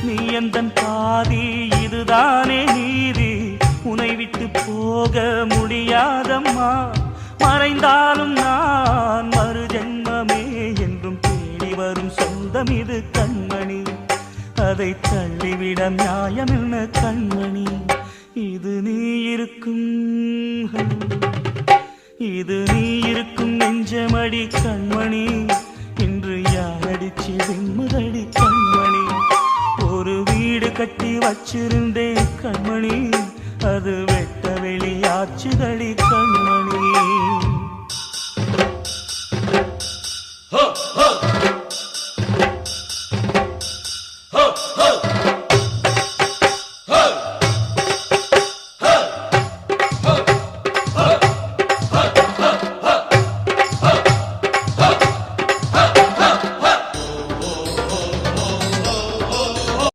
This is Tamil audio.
நீ எந்தன் பாதி, இதுதானே நீதி. உனை விட்டு போக முடியாதம்மா. மறைந்தாலும் நான் மறு ஜென்மமே என்றும் தேடி வரும் சொந்தம் இது கண்மணி. அதை தள்ளிவிட நியாயம் என்ன கண்மணி. இது நீ இருக்கும், இது நீ இருக்கும் நெஞ்சமடி கண்மணி. இன்று யாரடிச்சு விம்முதடி கண்மணி. ஒரு வீடு கட்டி வச்சிருந்தேன் கண்மணி, அது வெட்ட வெளியாச்சுதடி கண்மணி.